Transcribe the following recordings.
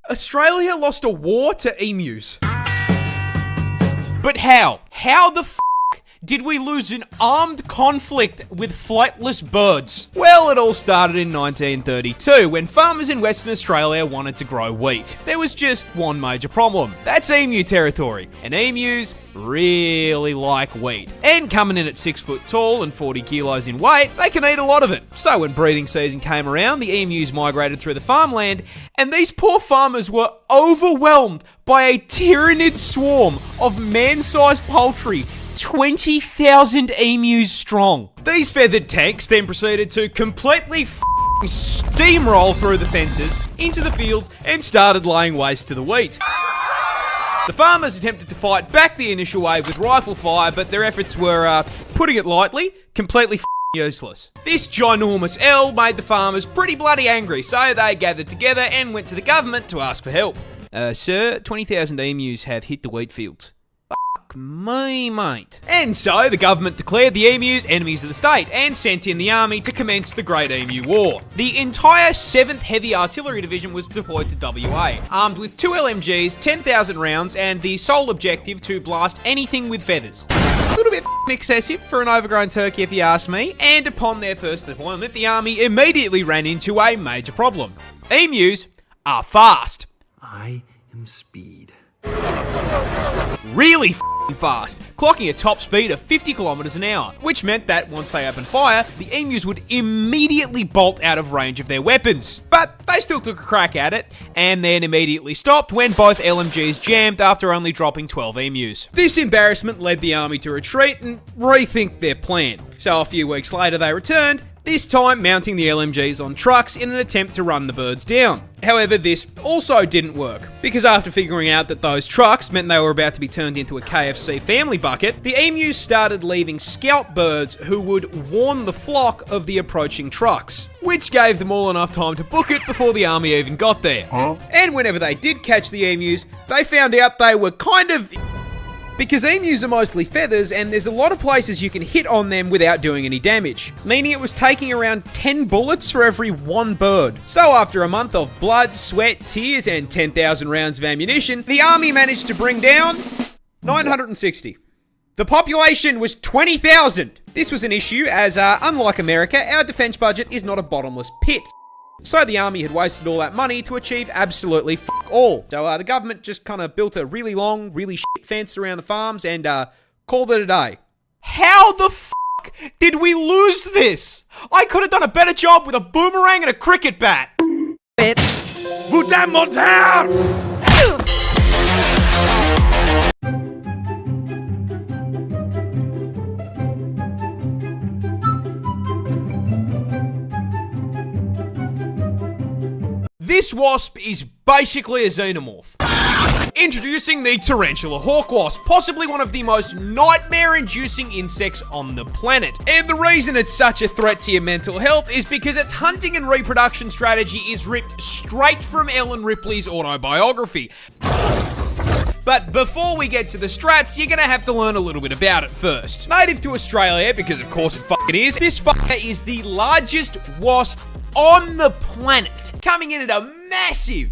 Australia lost a war to emus. But how? How the f*** did we lose an armed conflict with flightless birds? Well, it all started in 1932 when farmers in Western Australia wanted to grow wheat. There was just one major problem. That's emu territory, and emus really like wheat. And coming in at 6 foot tall and 40 kilos in weight, they can eat a lot of it. So when breeding season came around, the emus migrated through the farmland, and these poor farmers were overwhelmed by a tyrannid swarm of man-sized poultry, 20,000 emus strong. These feathered tanks then proceeded to completely steamroll through the fences into the fields and started laying waste to the wheat. The farmers attempted to fight back the initial wave with rifle fire, but their efforts were, putting it lightly, completely useless. This ginormous L made the farmers pretty bloody angry, so they gathered together and went to the government to ask for help. Sir, 20,000 emus have hit the wheat fields. Me, mate. And so the government declared the emus enemies of the state and sent in the army to commence the Great Emu War. The entire 7th Heavy Artillery Division was deployed to WA, armed with 2 LMGs, 10,000 rounds, and the sole objective to blast anything with feathers. A little bit excessive for an overgrown turkey if you ask me, and upon their first deployment, the army immediately ran into a major problem. Emus are fast. I am speed. Really fast, clocking a top speed of 50 kilometers an hour, which meant that once they opened fire, the emus would immediately bolt out of range of their weapons. But they still took a crack at it, and then immediately stopped when both LMGs jammed after only dropping 12 emus. This embarrassment led the army to retreat and rethink their plan. So a few weeks later they returned, this time mounting the LMGs on trucks in an attempt to run the birds down. However, this also didn't work, because after figuring out that those trucks meant they were about to be turned into a KFC family bucket, the emus started leaving scout birds who would warn the flock of the approaching trucks, which gave them all enough time to book it before the army even got there. And whenever they did catch the emus, they found out they were kind of... Because emus are mostly feathers, and there's a lot of places you can hit on them without doing any damage, meaning it was taking around 10 bullets for every 1 bird. So after a month of blood, sweat, tears, and 10,000 rounds of ammunition, the army managed to bring down 960. The population was 20,000. This was an issue as, unlike America, our defense budget is not a bottomless pit. So the army had wasted all that money to achieve absolutely fuck all. So the government just kind of built a really long, really shit fence around the farms and called it a day. How the fuck did we lose this? I could have done a better job with a boomerang and a cricket bat. Put them on down! This wasp is basically a xenomorph. Introducing the tarantula hawk wasp, possibly one of the most nightmare-inducing insects on the planet. And the reason it's such a threat to your mental health is because its hunting and reproduction strategy is ripped straight from Ellen Ripley's autobiography. But before we get to the strats, you're gonna have to learn a little bit about it first. Native to Australia, because of course it fucking is, this fucker is the largest wasp on the planet, coming in at a massive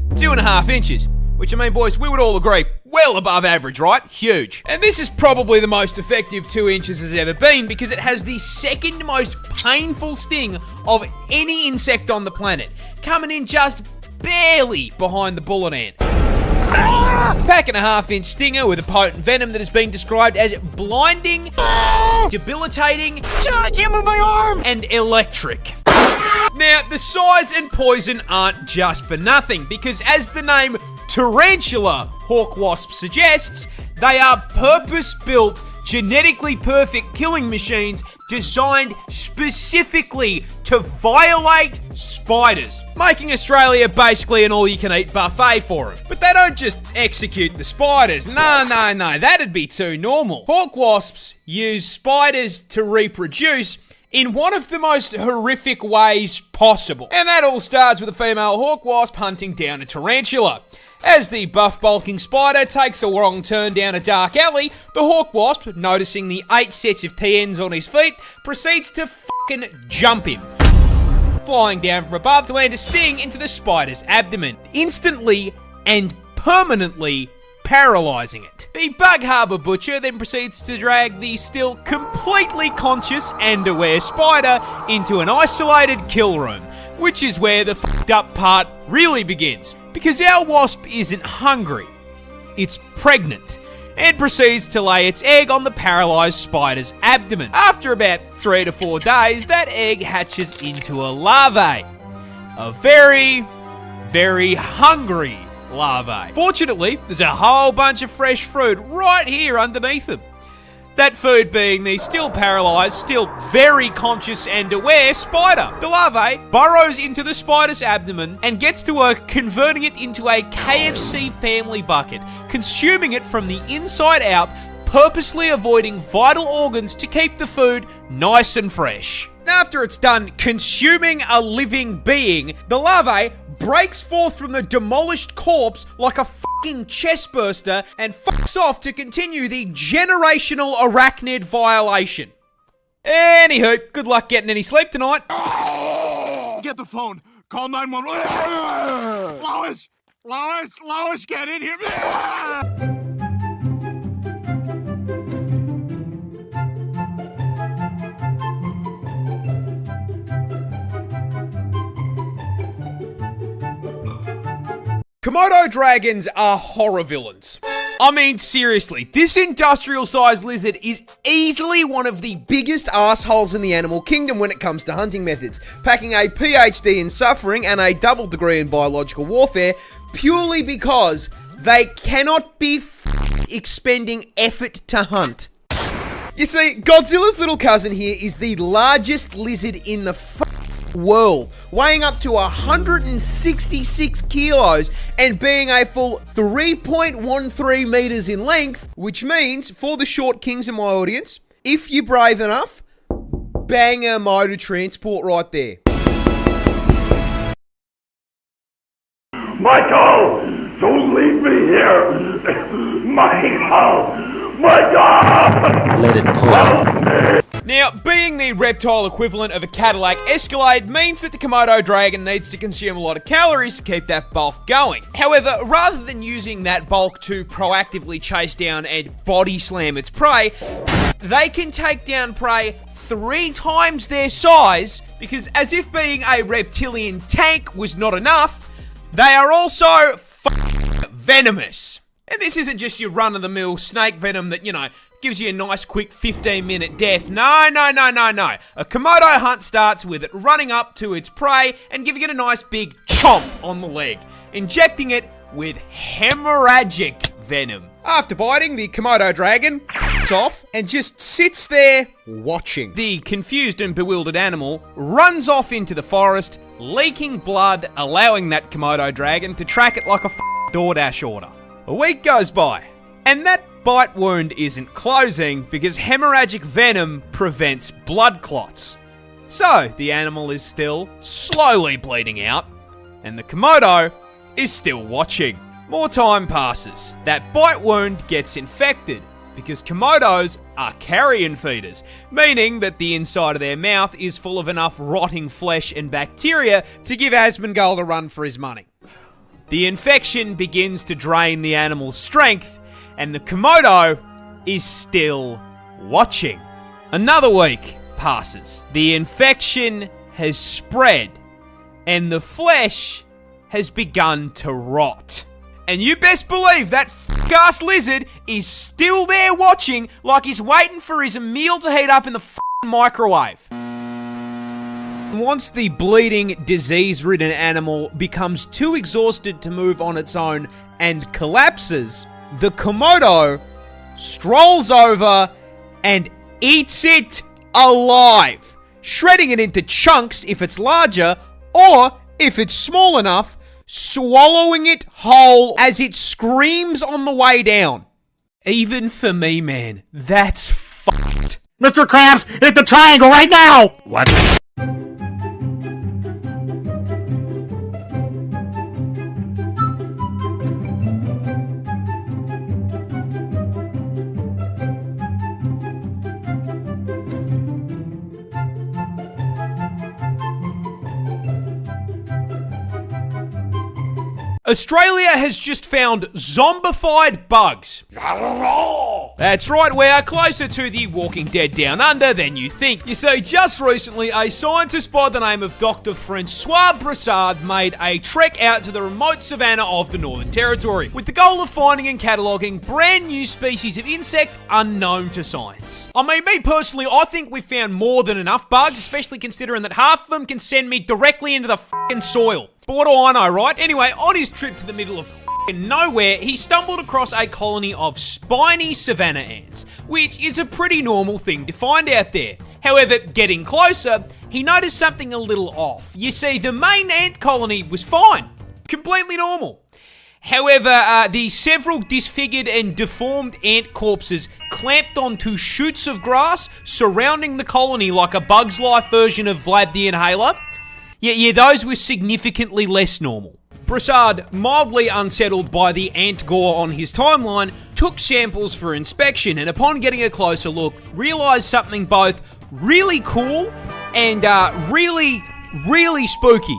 2.5 inches, which I mean, boys, we would all agree, well above average, right? Huge. And this is probably the most effective 2 inches has ever been because it has the second most painful sting of any insect on the planet, coming in just barely behind the bullet ant. Pack and a half-inch stinger with a potent venom that has been described as blinding, debilitating, and electric. Now, the size and poison aren't just for nothing, because as the name tarantula hawk wasp suggests, they are purpose-built, genetically perfect killing machines designed specifically to violate spiders, making Australia basically an all-you-can-eat buffet for them. But they don't just execute the spiders. No, that'd be too normal. Hawk wasps use spiders to reproduce in one of the most horrific ways possible. And that all starts with a female hawk wasp hunting down a tarantula. As the buff bulking spider takes a wrong turn down a dark alley, the hawk wasp, noticing the 8 sets of TNs on his feet, proceeds to fucking jump him, flying down from above to land a sting into the spider's abdomen, instantly and permanently paralyzing it. The Bug Harbor Butcher then proceeds to drag the still completely conscious and aware spider into an isolated kill room, which is where the fucked up part really begins. Because our wasp isn't hungry, it's pregnant, and proceeds to lay its egg on the paralyzed spider's abdomen. After about 3 to 4 days, that egg hatches into a larvae. A very, very hungry larvae. Fortunately, there's a whole bunch of fresh food right here underneath them. That food being the still paralyzed, still very conscious and aware spider. The larvae burrows into the spider's abdomen and gets to work converting it into a KFC family bucket, consuming it from the inside out, purposely avoiding vital organs to keep the food nice and fresh. After it's done consuming a living being, the larvae breaks forth from the demolished corpse like a fucking chestburster and fucks off to continue the generational arachnid violation. Anywho, good luck getting any sleep tonight. Get the phone. Call 911. Lois! Lois! Lois, get in here! Komodo dragons are horror villains. I mean, seriously, this industrial-sized lizard is easily one of the biggest assholes in the animal kingdom when it comes to hunting methods, packing a PhD in suffering and a double degree in biological warfare purely because they cannot be expending effort to hunt. You see, Godzilla's little cousin here is the largest lizard in the world, weighing up to 166 kilos and being a full 3.13 meters in length, which means, for the short kings in my audience, if you're brave enough, bang a mode of transport right there. Michael, don't leave me here. Michael, Let it play. Now, being the reptile equivalent of a Cadillac Escalade means that the Komodo dragon needs to consume a lot of calories to keep that bulk going. However, rather than using that bulk to proactively chase down and body slam its prey, they can take down prey 3 times their size, because as if being a reptilian tank was not enough, they are also venomous. And this isn't just your run-of-the-mill snake venom that, gives you a nice quick 15-minute death. No. A Komodo hunt starts with it running up to its prey and giving it a nice big chomp on the leg, injecting it with hemorrhagic venom. After biting, the Komodo dragon off and just sits there watching. The confused and bewildered animal runs off into the forest, leaking blood, allowing that Komodo dragon to track it like a DoorDash order. A week goes by, and that bite wound isn't closing because hemorrhagic venom prevents blood clots. So, the animal is still slowly bleeding out, and the Komodo is still watching. More time passes. That bite wound gets infected because Komodos are carrion feeders, meaning that the inside of their mouth is full of enough rotting flesh and bacteria to give Asmongold a run for his money. The infection begins to drain the animal's strength, and the Komodo is still watching. Another week passes. The infection has spread, and the flesh has begun to rot. And you best believe that ass lizard is still there watching like he's waiting for his meal to heat up in the microwave. Once the bleeding, disease-ridden animal becomes too exhausted to move on its own and collapses, the Komodo strolls over and eats it alive, shredding it into chunks if it's larger, or if it's small enough, swallowing it whole as it screams on the way down. Even for me, man, that's fucked. Mr. Krabs, hit the triangle right now! What? Australia has just found zombified bugs. That's right, we are closer to the Walking Dead Down Under than you think. You see, just recently, a scientist by the name of Dr. Francois Broussard made a trek out to the remote savannah of the Northern Territory, with the goal of finding and cataloguing brand new species of insect unknown to science. I mean, me personally, I think we've found more than enough bugs, especially considering that half of them can send me directly into the f***ing soil. But what do I know, right? Anyway, on his trip to the middle of f***ing nowhere, he stumbled across a colony of spiny savanna ants, which is a pretty normal thing to find out there. However, getting closer, he noticed something a little off. You see, the main ant colony was fine, completely normal. However, the several disfigured and deformed ant corpses clamped onto shoots of grass surrounding the colony like a Bug's Life version of Vlad the Inhaler. Yeah, those were significantly less normal. Broussard, mildly unsettled by the ant gore on his timeline, took samples for inspection and upon getting a closer look, realised something both really cool and really spooky.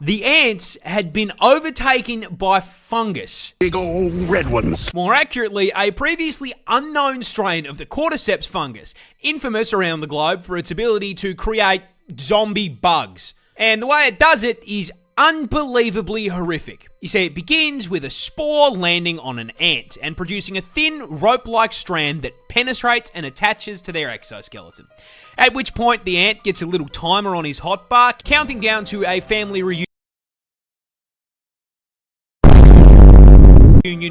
The ants had been overtaken by fungus. Big old red ones. More accurately, a previously unknown strain of the cordyceps fungus, infamous around the globe for its ability to create zombie bugs. And the way it does it is unbelievably horrific. You see, it begins with a spore landing on an ant and producing a thin, rope-like strand that penetrates and attaches to their exoskeleton. At which point, the ant gets a little timer on his hotbar, counting down to a family reunion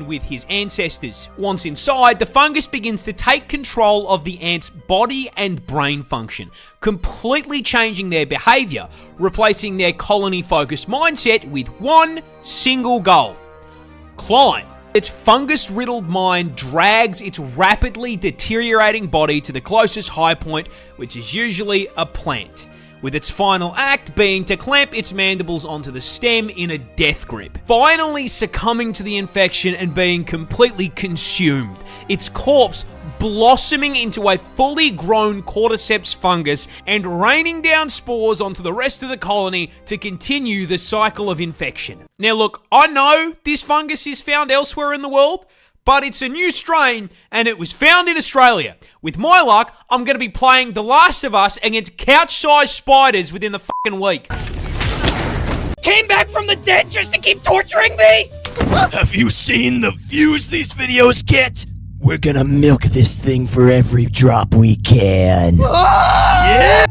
with his ancestors. Once inside, the fungus begins to take control of the ant's body and brain function, completely changing their behavior, replacing their colony-focused mindset with one single goal: climb. Its fungus-riddled mind drags its rapidly deteriorating body to the closest high point, which is usually a plant, with its final act being to clamp its mandibles onto the stem in a death grip, finally succumbing to the infection and being completely consumed, its corpse blossoming into a fully grown cordyceps fungus and raining down spores onto the rest of the colony to continue the cycle of infection. Now look, I know this fungus is found elsewhere in the world, but it's a new strain, and it was found in Australia. With my luck, I'm going to be playing The Last of Us against couch-sized spiders within the fucking week. Came back from the dead just to keep torturing me? Have you seen the views these videos get? We're gonna milk this thing for every drop we can. Yeah!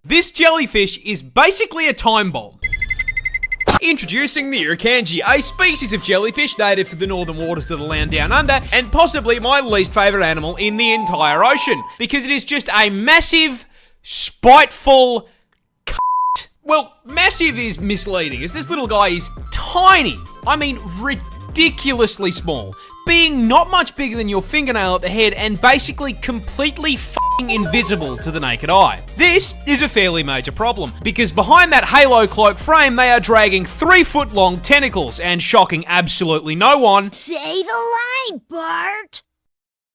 This jellyfish is basically a time bomb. Introducing the Irukandji, a species of jellyfish native to the northern waters of the land down under, and possibly my least favourite animal in the entire ocean, because it is just a massive, spiteful Well, massive is misleading, as this little guy is tiny. I mean, ridiculously small, being not much bigger than your fingernail at the head and basically completely f***ing invisible to the naked eye. This is a fairly major problem, because behind that halo cloak frame they are dragging 3-foot-long tentacles and shocking absolutely no one. Say the line, Bart!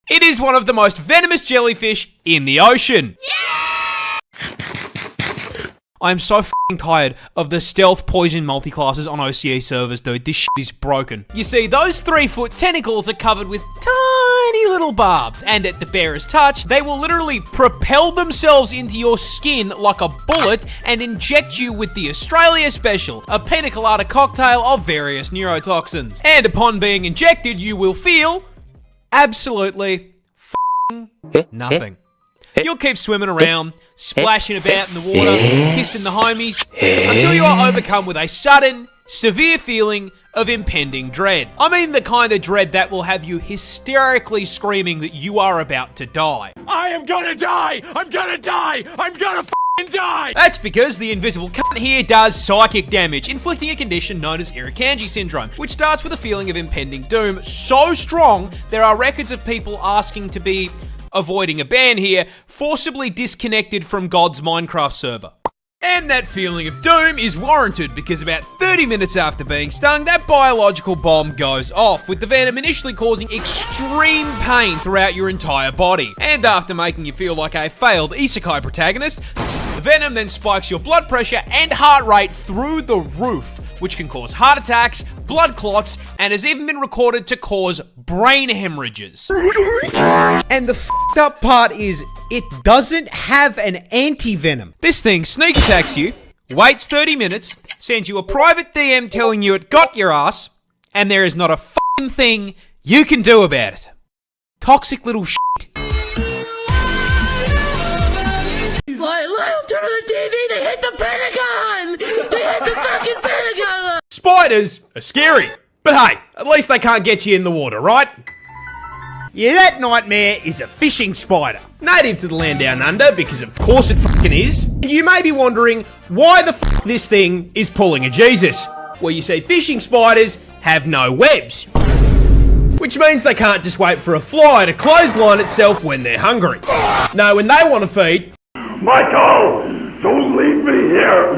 It is one of the most venomous jellyfish in the ocean. I'm so f***ing tired of the stealth poison multiclasses on OCE servers, dude. This shit is broken. You see, those 3-foot tentacles are covered with tiny little barbs, and at the barest touch, they will literally propel themselves into your skin like a bullet and inject you with the Australia Special, a pina colada cocktail of various neurotoxins. And upon being injected, you will feel absolutely f***ing nothing. You'll keep swimming around, splashing about in the water, kissing the homies, until you are overcome with a sudden, severe feeling of impending dread. I mean the kind of dread that will have you hysterically screaming that you are about to die. I am gonna die! I'm gonna die! I'm gonna f***ing die! That's because the invisible cunt here does psychic damage, inflicting a condition known as Irukandji syndrome, which starts with a feeling of impending doom so strong there are records of people asking to be, avoiding a ban here, forcibly disconnected from God's Minecraft server. And that feeling of doom is warranted because about 30 minutes after being stung, that biological bomb goes off, with the venom initially causing extreme pain throughout your entire body. And after making you feel like a failed isekai protagonist, the venom then spikes your blood pressure and heart rate through the roof, which can cause heart attacks, blood clots, and has even been recorded to cause brain hemorrhages. And the f***ed up part is, it doesn't have an anti-venom. This thing sneak attacks you, waits 30 minutes, sends you a private DM telling you it got your ass, and there is not a f***ing thing you can do about it. Toxic little shit. Turn on the TV, they hit the Pentagon! They hit the fucking Pentagon! Spiders are scary, but hey, at least they can't get you in the water, right? Yeah, that nightmare is a fishing spider. Native to the land down under, because of course it fucking is. And you may be wondering why the f*** this thing is pulling a Jesus. Well, you see, fishing spiders have no webs, which means they can't just wait for a fly to clothesline itself when they're hungry. No, when they want to feed, Michael, don't leave me here.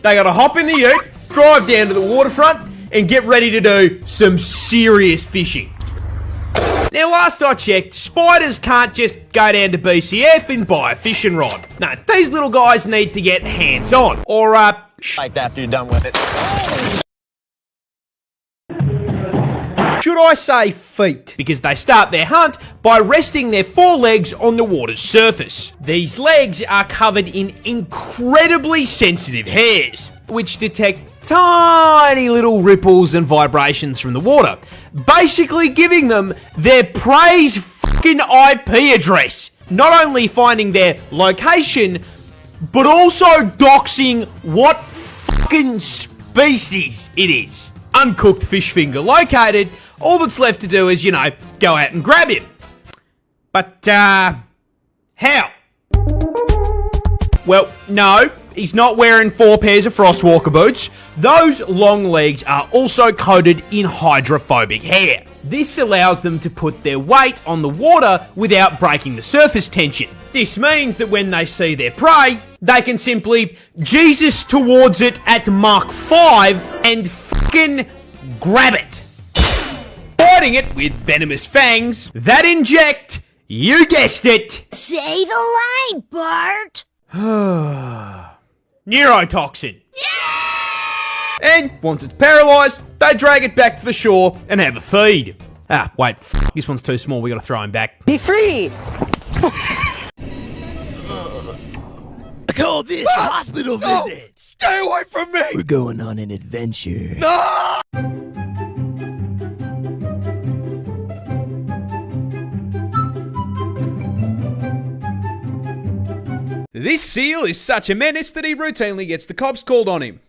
they gotta hop in the ute, drive down to the waterfront, and get ready to do some serious fishing. Now, last I checked, spiders can't just go down to BCF and buy a fishing rod. No, these little guys need to get hands-on, or, Like after you're done with it. should I say feet? Because they start their hunt by resting their forelegs on the water's surface. These legs are covered in incredibly sensitive hairs, which detect tiny little ripples and vibrations from the water, basically giving them their prey's fucking IP address. Not only finding their location, but also doxing what fucking species it is. Uncooked fish finger located. All that's left to do is, you know, go out and grab him. But, how? Well, no, he's not wearing 4 pairs of Frostwalker boots. Those long legs are also coated in hydrophobic hair. This allows them to put their weight on the water without breaking the surface tension. This means that when they see their prey, they can simply Jesus towards it at Mach 5 and fucking grab it. Biting it with venomous fangs that inject, you guessed it, Say the line, Bart! neurotoxin. And once it's paralysed, they drag it back to the shore and have a feed. Ah, wait, this one's too small, we gotta throw him back. Be free! I call this a hospital visit. Stay away from me! We're going on an adventure. This seal is such a menace that he routinely gets the cops called on him.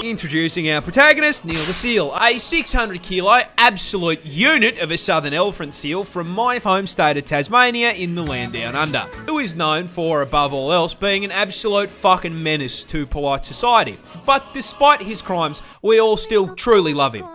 Introducing our protagonist, Neil the Seal, a 600 kilo absolute unit of a southern elephant seal from my home state of Tasmania in the land down under, who is known for, above all else, being an absolute fucking menace to polite society. But despite his crimes, we all still truly love him.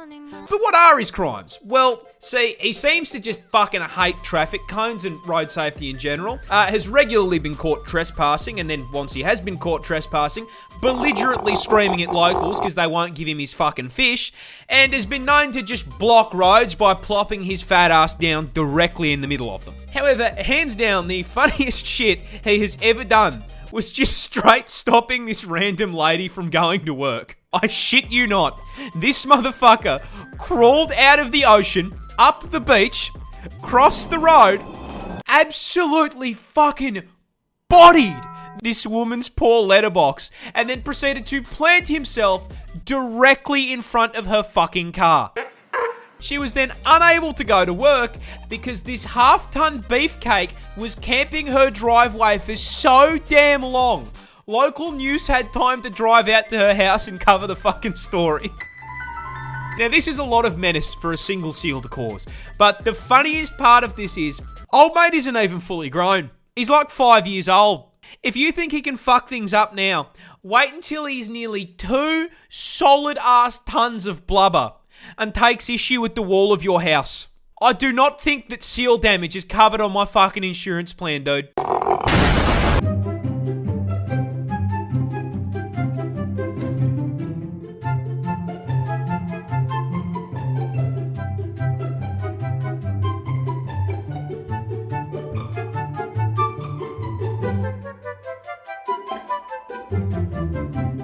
But what are his crimes? Well, see, he seems to just fucking hate traffic cones and road safety in general, has regularly been caught trespassing, and then once he has been caught trespassing, belligerently screaming at locals because they won't give him his fucking fish, and has been known to just block roads by plopping his fat ass down directly in the middle of them. However, hands down, the funniest shit he has ever done was just straight stopping this random lady from going to work. I shit you not. This motherfucker crawled out of the ocean, up the beach, crossed the road, absolutely fucking bodied this woman's poor letterbox, and then proceeded to plant himself directly in front of her fucking car. She was then unable to go to work because this half-ton beefcake was camping her driveway for so damn long. Local news had time to drive out to her house and cover the fucking story. Now, this is a lot of menace for a single seal to cause, but the funniest part of this is, old mate isn't even fully grown. He's like 5 years old. If you think he can fuck things up now, wait until he's nearly 2 solid-ass tons of blubber and takes issue with the wall of your house. I do not think that seal damage is covered on my fucking insurance plan, dude.